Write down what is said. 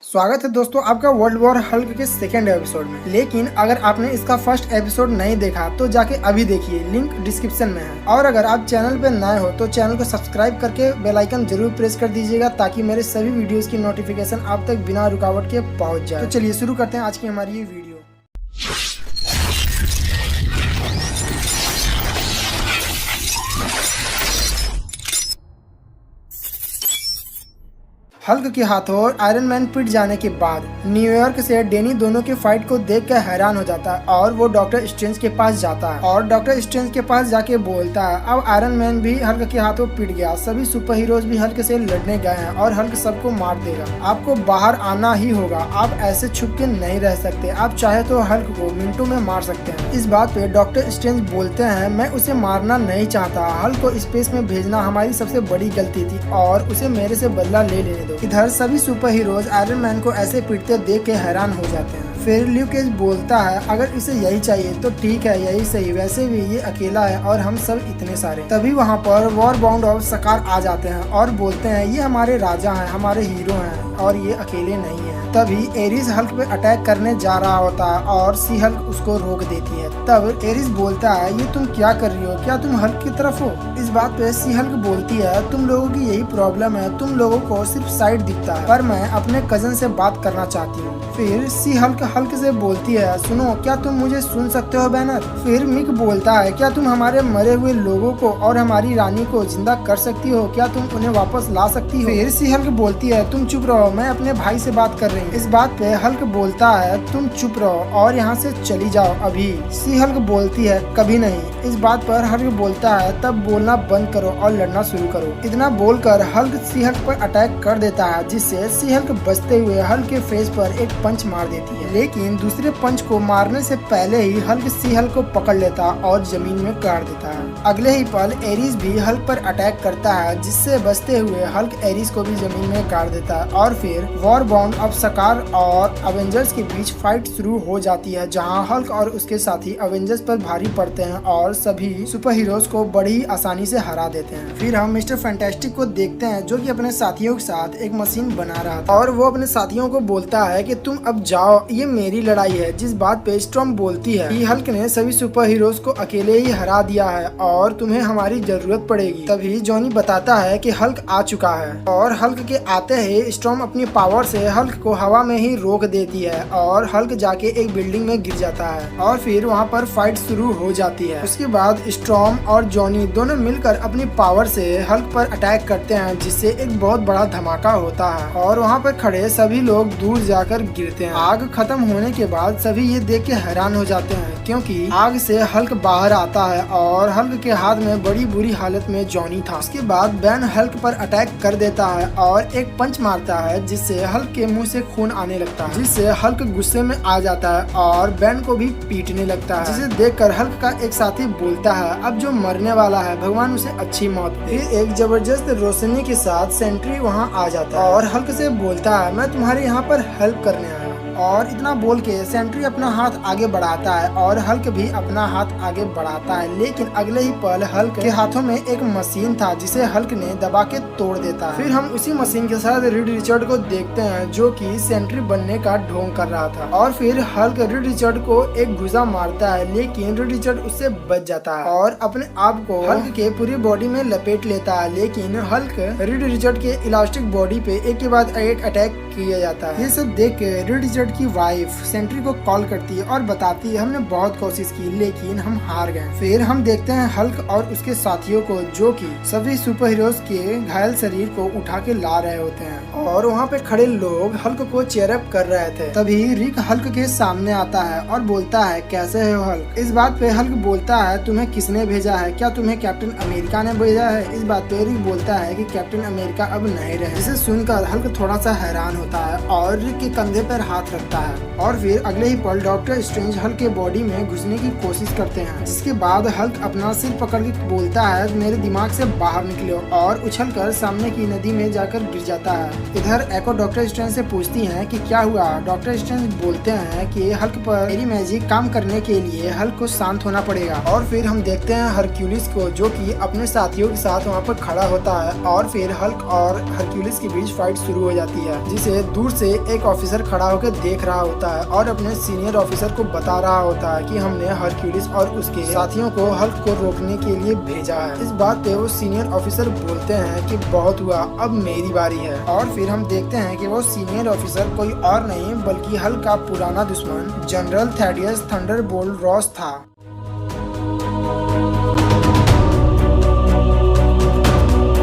स्वागत है दोस्तों आपका वर्ल्ड वॉर हल्क के सेकेंड एपिसोड में। लेकिन अगर आपने इसका फर्स्ट एपिसोड नहीं देखा तो जाके अभी देखिए, लिंक डिस्क्रिप्शन में है। और अगर आप चैनल पे नए हो तो चैनल को सब्सक्राइब करके बेल आइकन जरूर प्रेस कर दीजिएगा ताकि मेरे सभी वीडियोस की नोटिफिकेशन आप तक बिना रुकावट के पहुंच जाए। तो चलिए शुरू करते हैं आज की हमारी ये वीडियो। हल्क के हाथों आयरन मैन पिट जाने के बाद न्यूयॉर्क से डेनी दोनों के फाइट को देखकर हैरान हो जाता है और वो डॉक्टर स्ट्रेंज के पास जाता है और डॉक्टर स्ट्रेंज के पास जाके बोलता है अब आयरन मैन भी हल्क के हाथों पिट गया, सभी सुपर हीरोज भी हल्क से लड़ने गए हैं और हल्क सबको मार देगा। आपको बाहर आना ही होगा, आप ऐसे छुप के नहीं रह सकते, आप चाहे तो हल्क को मिनटों में मार सकते हैं। इस बात पे डॉक्टर स्ट्रेंज बोलते हैं मैं उसे मारना नहीं चाहता, हल्क को स्पेस में भेजना हमारी सबसे बड़ी गलती थी और उसे मेरे से बदला ले लेने दो। इधर सभी सुपर हीरोज आयरन मैन को ऐसे पीटते देख के हैरान हो जाते हैं। फिर ल्यूक केज बोलता है अगर इसे यही चाहिए तो ठीक है, यही सही, वैसे भी ये अकेला है और हम सब इतने सारे। तभी वहाँ पर वॉर बाउंड ऑफ सकार आ जाते हैं और बोलते हैं ये हमारे राजा हैं, हमारे हीरो हैं और ये अकेले नहीं है। तभी एरिस हल्क पे अटैक करने जा रहा होता है और सी हल्क उसको रोक देती है। तब एरिस बोलता है ये तुम क्या कर रही हो, क्या तुम हल्क की तरफ हो? इस बात पे सी हल्क बोलती है तुम लोगों की यही प्रॉब्लम है, तुम लोगों को सिर्फ साइड दिखता है, पर मैं अपने कजन से बात करना चाहती हूँ। फिर सी हल्क से बोलती है सुनो, क्या तुम मुझे सुन सकते हो बैनर? फिर मिक बोलता है क्या तुम हमारे मरे हुए लोगों को और हमारी रानी को जिंदा कर सकती हो, क्या तुम उन्हें वापस ला सकती हो? फिर सी हल्क बोलती है तुम चुप रहो, मैं अपने भाई से बात कर रही हूँ। इस बात पे हल्क बोलता है तुम चुप रहो और यहाँ से चली जाओ अभी। सी हल्क बोलती है कभी नहीं। इस बात पर हल्क बोलता है तब बोलना बंद करो और लड़ना शुरू करो। इतना बोलकर हल्क सी हल्क पर अटैक कर देता है जिससे सी हल्क बचते हुए हल्क के फेस पर एक पंच मार देती है। लेकिन दूसरे पंच को मारने से पहले ही हल्क सी हल्क को पकड़ लेता और जमीन में गाड़ देता है। अगले ही पल एरिस भी हल्क पर अटैक करता है जिससे बचते हुए हल्क एरिस को भी जमीन में गाड़ देता है और फिर वॉर बाउंड ऑफ सकार और अवेंजर्स के बीच फाइट शुरू हो जाती है जहां हल्क और उसके साथी अवेंजर्स पर भारी पड़ते हैं और सभी सुपर हीरोज को बड़ी आसानी से हरा देते हैं। फिर हम मिस्टर फैंटास्टिक को देखते हैं जो कि अपने साथियों के साथ एक मशीन बना रहा था और वो अपने साथियों को बोलता है कि तुम अब जाओ, ये मेरी लड़ाई है। जिस बात पे स्टॉर्म बोलती है कि हल्क ने सभी सुपर हीरोज को अकेले ही हरा दिया है और तुम्हें हमारी जरूरत पड़ेगी। तभी जॉनी बताता है कि हल्क आ चुका है और हल्क के आते ही स्टॉर्म अपनी पावर से हल्क को हवा में ही रोक देती है और हल्क जाके एक बिल्डिंग में गिर जाता है और फिर वहाँ पर फाइट शुरू हो जाती है। उसके बाद स्टॉर्म और जॉनी दोनों मिलकर अपनी पावर से हल्क पर अटैक करते हैं जिससे एक बहुत बड़ा धमाका होता है और वहाँ पर खड़े सभी लोग दूर जाकर गिरते हैं। आग खत्म होने के बाद सभी ये देख के हैरान हो जाते हैं क्योंकि आग से हल्क बाहर आता है और हल्क के हाथ में बड़ी बुरी हालत में जॉनी था। उसके बाद बैन हल्क पर अटैक कर देता है और एक पंच मारता है जिससे हल्क के मुंह से खून आने लगता है, जिससे हल्क गुस्से में आ जाता है और बैन को भी पीटने लगता है, जिसे देखकर हल्क का एक साथी बोलता है अब जो मरने वाला है भगवान उसे अच्छी मौत दे। फिर एक जबरदस्त रोशनी के साथ सेंट्री वहाँ आ जाता है और हल्क से बोलता है मैं तुम्हारे यहाँ पर हेल्प करने आया हूँ। और इतना बोल के सेंट्री अपना हाथ आगे बढ़ाता है और हल्क भी अपना हाथ आगे बढ़ाता है, लेकिन अगले ही पल हल्क के हाथों में एक मशीन था जिसे हल्क ने दबा के तोड़ देता है। फिर हम उसी मशीन के साथ रीड रिचर्ड को देखते हैं जो कि सेंट्री बनने का ढोंग कर रहा था और फिर हल्क रीड रिचर्ड को एक घुसा मारता है लेकिन रीड रिचर्ड उससे बच जाता है और अपने आप को हल्क के पूरी बॉडी में लपेट लेता है। लेकिन हल्क रीड रिचर्ड के इलास्टिक बॉडी पे एक के बाद एक अटैक किया जाता है। ये सब देख के रीड रिचर्ड की वाइफ सेंट्री को कॉल करती है और बताती है हमने बहुत कोशिश की लेकिन हम हार गए। फिर हम देखते हैं हल्क और उसके साथियों को जो कि सभी सुपर हीरोज के घायल शरीर को उठा के ला रहे होते हैं और वहाँ पे खड़े लोग हल्क को चीयर अप कर रहे थे। तभी रिक हल्क के सामने आता है और बोलता है कैसे हो हल्क? इस बात पे हल्क बोलता है तुम्हें किसने भेजा है, क्या तुम्हें कैप्टन अमेरिका ने भेजा है? इस बात पे रिक बोलता है कि कैप्टन अमेरिका अब नहीं रहे, जिसे सुनकर हल्क थोड़ा सा हैरान होता है और रिक के कंधे पर हाथ रखता है। और फिर अगले ही पल डॉक्टर स्ट्रेंज हल्क के बॉडी में घुसने की कोशिश करते हैं, जिसके बाद हल्क अपना सिर पकड़ के बोलता है मेरे दिमाग से बाहर निकलो, और उछलकर सामने की नदी में जाकर गिर जाता है। इधर एको डॉक्टर स्ट्रेंज से पूछती है कि क्या हुआ। डॉक्टर स्ट्रेंज बोलते हैं कि हल्क पर मेरी मैजिक काम करने के लिए हल्क को शांत होना पड़ेगा। और फिर हम देखते हैं हरक्यूलिस को, जो कि अपने साथियों के साथ वहाँ पर खड़ा होता है, और फिर हल्क और हरक्यूलिस के बीच फाइट शुरू हो जाती है, जिसे दूर से एक ऑफिसर खड़ा होकर देख रहा होता है और अपने सीनियर ऑफिसर को बता रहा होता है कि हमने हरक्यूलिस और उसके साथियों को हल्क को रोकने के लिए भेजा है। इस बात पे वो सीनियर ऑफिसर बोलते हैं कि बहुत हुआ, अब मेरी बारी है। और फिर हम देखते हैं कि वो सीनियर ऑफिसर कोई और नहीं बल्कि हल्क का पुराना दुश्मन जनरल थैडियस थंडरबोल्ट रॉस था।